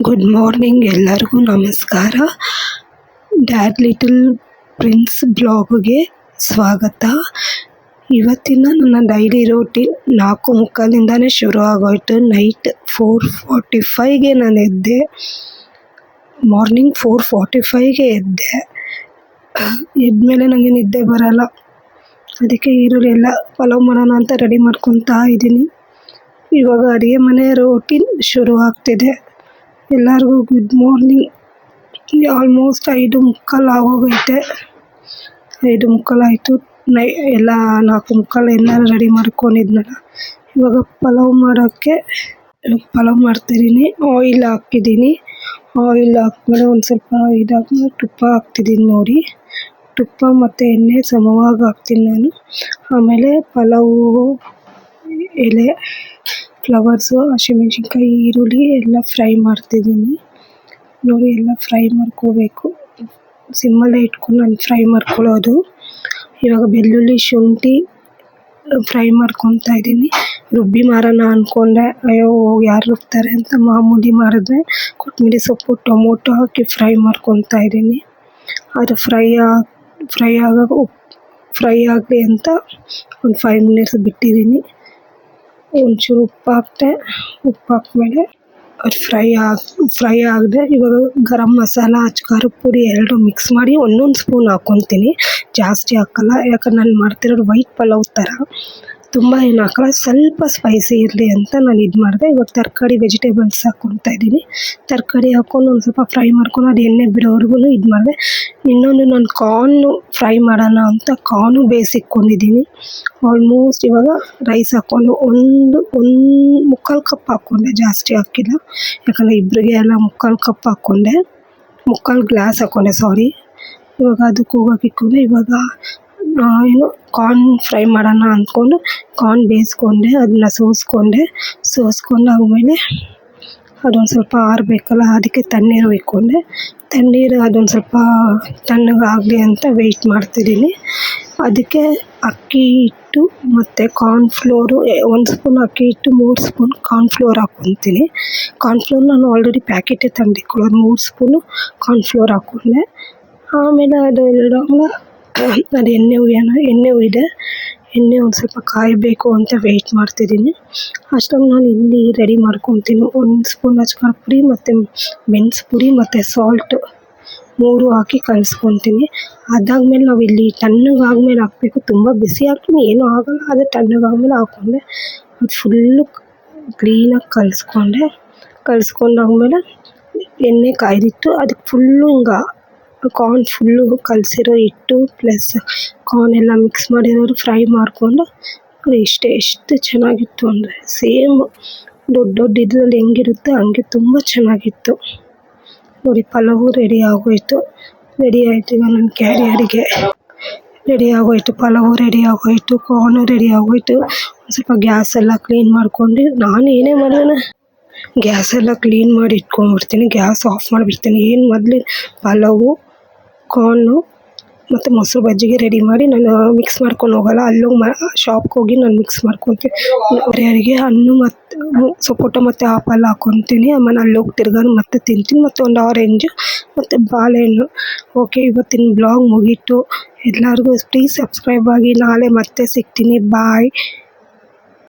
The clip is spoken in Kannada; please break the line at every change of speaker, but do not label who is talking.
ಗುಡ್ ಮಾರ್ನಿಂಗ್, ಎಲ್ಲರಿಗೂ ನಮಸ್ಕಾರ. ಡ್ಯಾಡ್ ಲಿಟಲ್ ಪ್ರಿನ್ಸ್ ಬ್ಲಾಗ್ಗೆ ಸ್ವಾಗತ. ಇವತ್ತಿನ ನನ್ನ ಡೈಲಿ ರೋಟೀನ್ 4:45 ಶುರು ಆಗೋಯ್ತು. ನೈಟ್ 4:45ಗೆ ನಾನು ಎದ್ದೆ. ಮಾರ್ನಿಂಗ್ 4:45ಗೆ ಎದ್ದೆ. ಎದ್ಮೇಲೆ ನನಗೆ ನಿದ್ದೆ ಬರಲ್ಲ. ಅದಕ್ಕೆ ಈರುಳ್ಳಿ ಎಲ್ಲ ಪಲಾವ್ ಮಾಡೋಣ ಅಂತ ರೆಡಿ ಮಾಡ್ಕೊತಾ ಇದ್ದೀನಿ. ಇವಾಗ ಅಡುಗೆ ಮನೆ ರೋಟೀನ್ ಶುರು ಆಗ್ತಿದೆ. ಎಲ್ಲರಿಗೂ ಗುಡ್ ಮಾರ್ನಿಂಗ್. ಆಲ್ಮೋಸ್ಟ್ 5:45 ಆಗೋಗೈತೆ. 5:45 ಆಯಿತು. ಎಲ್ಲ 4:45 ಎಲ್ಲ ರೆಡಿ ಮಾಡ್ಕೊಂಡಿದ್ನಲ್ಲ. ಇವಾಗ ಪಲಾವ್ ಮಾಡೋಕ್ಕೆ ಪಲಾವ್ ಮಾಡ್ತಿದ್ದೀನಿ. ಆಯಿಲ್ ಹಾಕಿದ್ದೀನಿ. ಆಯಿಲ್ ಹಾಕ್ಮೇಲೆ ಒಂದು ಸ್ವಲ್ಪ ಇದಾದ್ಮೇಲೆ ತುಪ್ಪ ಹಾಕ್ತಿದ್ದೀನಿ ನೋಡಿ. ತುಪ್ಪ ಮತ್ತು ಎಣ್ಣೆ ಸಮವಾಗಿ ಹಾಕ್ತೀನಿ ನಾನು. ಆಮೇಲೆ ಪಲಾವು ಎಲೆ, ಫ್ಲವರ್ಸು, ಹಸಿಮೆಣ್ಸಿನ್ಕಾಯಿ, ಈರುಳ್ಳಿ ಎಲ್ಲ ಫ್ರೈ ಮಾಡ್ತಿದ್ದೀನಿ ನೋಡಿ. ಎಲ್ಲ ಫ್ರೈ ಮಾಡ್ಕೋಬೇಕು. ಸಿಮ್ಮಲ್ಲೇ ಇಟ್ಕೊಂಡು ನಾನು ಫ್ರೈ ಮಾಡ್ಕೊಳ್ಳೋದು. ಇವಾಗ ಬೆಳ್ಳುಳ್ಳಿ, ಶುಂಠಿ ಫ್ರೈ ಮಾಡ್ಕೊತಾ ಇದ್ದೀನಿ. ರುಬ್ಬಿ ಮಾರೋಣ ಅಂದ್ಕೊಂಡೆ. ಅಯ್ಯೋ ಯಾರು ರುಬ್ತಾರೆ ಅಂತ ಮಾಮೂಲಿ ಮಾಡಿದ್ರೆ. ಕೊತ್ತಂಬರಿ ಸೊಪ್ಪು, ಟೊಮೊಟೊ ಹಾಕಿ ಫ್ರೈ ಮಾಡ್ಕೊತಾ ಇದ್ದೀನಿ. ಅದು ಫ್ರೈ ಆಗಲಿ ಅಂತ ಒಂದು 5 ಮಿನಿಟ್ಸ್ ಬಿಟ್ಟಿದ್ದೀನಿ. ಒಂಚೂರು ಉಪ್ಪು ಹಾಕ್ಮೇಲೆ ಅದು ಫ್ರೈ ಆಗಿದೆ. ಇವಾಗ ಗರಂ ಮಸಾಲ, ಅಚ್ಕಾರದ ಪುಡಿ ಎರಡು ಮಿಕ್ಸ್ ಮಾಡಿ 1 ಸ್ಪೂನ್ ಹಾಕ್ಕೊತೀನಿ. ಜಾಸ್ತಿ ಹಾಕಲ್ಲ, ಯಾಕಂದ್ರೆ ನಾನು ಮಾಡ್ತಿರೋದು ವೈಟ್ ಪಲಾವ್ ಥರ. ತುಂಬ ಏನು ಹಾಕಲ್ಲ, ಸ್ವಲ್ಪ ಸ್ಪೈಸಿ ಇರಲಿ ಅಂತ ನಾನು ಇದು ಮಾಡಿದೆ. ಇವಾಗ ತರಕಾರಿ, ವೆಜಿಟೇಬಲ್ಸ್ ಹಾಕ್ಕೊತಾ ಇದ್ದೀನಿ. ತರಕಾರಿ ಹಾಕ್ಕೊಂಡು ಒಂದು ಸ್ವಲ್ಪ ಫ್ರೈ ಮಾಡ್ಕೊಂಡು ಅದು ಎಣ್ಣೆ ಬಿಡೋವರೆಗೂ ಇದು ಮಾಡಿದೆ. ಇನ್ನೊಂದು ನಾನು ಕಾರ್ನು ಫ್ರೈ ಮಾಡೋಣ ಅಂತ ಕಾರ್ನು ಬೇಯಿಸಿಟ್ಕೊಂಡಿದ್ದೀನಿ. ಆಲ್ಮೋಸ್ಟ್ ಇವಾಗ ರೈಸ್ ಹಾಕ್ಕೊಂಡು ಒಂದು ಮುಕ್ಕಾಲು ಕಪ್ ಹಾಕ್ಕೊಂಡೆ, ಜಾಸ್ತಿ ಹಾಕಿಲ್ಲ. ಯಾಕಂದರೆ ಇಬ್ಬರಿಗೆ ಎಲ್ಲ ಮುಕ್ಕಾಲು ಕಪ್ ಹಾಕ್ಕೊಂಡೆ, ಮುಕ್ಕಾಲು ಗ್ಲಾಸ್ ಹಾಕ್ಕೊಂಡೆ ಸಾರಿ. ಇವಾಗ ಅದಕ್ಕೆ ಹೋಗೋಕ್ಕಿಟ್ಕೊಂಡೆ. ಇವಾಗ ಕಾರ್ನ್ ಫ್ರೈ ಮಾಡೋಣ ಅಂದ್ಕೊಂಡು ಕಾರ್ನ್ ಬೇಯಿಸ್ಕೊಂಡೆ, ಅದನ್ನ ಸೋಸ್ಕೊಂಡಾದ್ಮೇಲೆ ಅದೊಂದು ಸ್ವಲ್ಪ ಆರಬೇಕಲ್ಲ, ಅದಕ್ಕೆ ತಣ್ಣೀರು ಇಟ್ಕೊಂಡೆ. ತಣ್ಣೀರು ಅದೊಂದು ಸ್ವಲ್ಪ ತಣ್ಣಗಾಗಲಿ ಅಂತ ವೆಯ್ಟ್ ಮಾಡ್ತಿದ್ದೀನಿ. ಅದಕ್ಕೆ ಅಕ್ಕಿ ಹಿಟ್ಟು ಮತ್ತು ಕಾರ್ನ್ಫ್ಲೋರು 1 ಸ್ಪೂನ್ ಅಕ್ಕಿ ಹಿಟ್ಟು, 3 ಸ್ಪೂನ್ ಕಾರ್ನ್ಫ್ಲೋರ್ ಹಾಕ್ಕೊತೀನಿ. ಕಾರ್ನ್ಫ್ಲೋರ್ ನಾನು ಆಲ್ರೆಡಿ ಪ್ಯಾಕೆಟೇ ತಂದಿಟ್ಕೊಳ್ಳೋದು. 3 ಸ್ಪೂನು ಕಾರ್ನ್ಫ್ಲೋರ್ ಹಾಕ್ಕೊಂಡೆ. ಆಮೇಲೆ ಅದು ಎಣ್ಣೆ ಹುಯ್ದೆ. ಎಣ್ಣೆ ಒಂದು ಸ್ವಲ್ಪ ಕಾಯಬೇಕು ಅಂತ ವೆಯ್ಟ್ ಮಾಡ್ತಿದ್ದೀನಿ. ಅಷ್ಟೊಂದು ನಾನು ಇಲ್ಲಿ ರೆಡಿ ಮಾಡ್ಕೊತೀನಿ. 1 ಸ್ಪೂನ್ ಅಚ್ಕಾರದ ಪುಡಿ ಮತ್ತು ಮೆಣಸು ಪುಡಿ ಮತ್ತು ಸಾಲ್ಟು 3 ಹಾಕಿ ಕಲಿಸ್ಕೊತೀನಿ. ಅದಾದಮೇಲೆ ನಾವು ಇಲ್ಲಿ ತಣ್ಣಗಾದ್ಮೇಲೆ ಹಾಕಬೇಕು. ತುಂಬ ಬಿಸಿ ಹಾಕ್ತೀನಿ ಏನೂ ಆಗೋಲ್ಲ, ಅದೇ ತಣ್ಣಗಾದ್ಮೇಲೆ ಹಾಕ್ಕೊಂಡೆ. ಅದು ಫುಲ್ಲು ಕ್ಲೀನಾಗಿ ಕಲಿಸ್ಕೊಂಡಾದ್ಮೇಲೆ ಎಣ್ಣೆ ಕಾಯ್ದಿತ್ತು. ಅದಕ್ಕೆ ಫುಲ್ಲು ಕಾರ್ನ್ ಫುಲ್ಲು ಕಲಸಿರೋ ಹಿಟ್ಟು ಪ್ಲಸ್ ಕಾರ್ನ್ ಎಲ್ಲ ಮಿಕ್ಸ್ ಮಾಡಿರೋದು ಫ್ರೈ ಮಾಡಿಕೊಂಡು ಎಷ್ಟು ಚೆನ್ನಾಗಿತ್ತು ಅಂದರೆ ಸೇಮ್ ದೊಡ್ಡ ಇದರಲ್ಲಿ ಹೆಂಗಿರುತ್ತೆ ಹಂಗೆ ತುಂಬ ಚೆನ್ನಾಗಿತ್ತು ನೋಡಿ. ಪಲಾವು ರೆಡಿ ಆಗೋಯಿತು. ಈಗ ನನ್ನ ಕ್ಯಾರಿಯರಿಗೆ ರೆಡಿ ಆಗೋಯಿತು. ಪಲಾವು ರೆಡಿ ಆಗೋಯಿತು, ಕಾರ್ನು ರೆಡಿ ಆಗೋಯಿತು. ಒಂದು ಸ್ವಲ್ಪ ಗ್ಯಾಸ್ ಎಲ್ಲ ಕ್ಲೀನ್ ಮಾಡ್ಕೊಂಡು ನಾನು ಏನೇ ಮಾಡೋಣ ಗ್ಯಾಸ್ ಎಲ್ಲ ಕ್ಲೀನ್ ಮಾಡಿ ಇಟ್ಕೊಂಡ್ಬಿಡ್ತೀನಿ. ಗ್ಯಾಸ್ ಆಫ್ ಮಾಡಿಬಿಡ್ತೀನಿ. ಏನು ಮೊದಲು ಪಲಾವು, ಕಾರ್ನು ಮತ್ತು ಮೊಸರು ಬಜ್ಜಿಗೆ ರೆಡಿ ಮಾಡಿ ನಾನು ಮಿಕ್ಸ್ ಮಾಡ್ಕೊಂಡು ಹೋಗಲ್ಲ. ಶಾಪ್ಗೆ ಹೋಗಿ ನಾನು ಮಿಕ್ಸ್ ಮಾಡ್ಕೊತೀನಿ. ಕ್ಯಾರಿಯರಿಗೆ ಹಣ್ಣು ಮತ್ತು ಸಪೋಟ ಮತ್ತು ಆಪಲ್ ಹಾಕ್ಕೊತೀನಿ. ಆಮೇಲೆ ಅಲ್ಲೋಗಿ ತಿರ್ಗಾನು ಮತ್ತೆ ತಿಂತೀನಿ. ಮತ್ತು ಒಂದು ಆರೆಂಜು ಮತ್ತು ಬಾಳೆಹಣ್ಣು. ಓಕೆ, ಇವತ್ತಿನ ಬ್ಲಾಗ್ ಮುಗೀತು. ಎಲ್ಲರಿಗೂ ಪ್ಲೀಸ್ ಸಬ್ಸ್ಕ್ರೈಬ್ ಆಗಿ. ನಾಳೆ ಮತ್ತೆ ಸಿಗ್ತೀನಿ. ಬಾಯ್.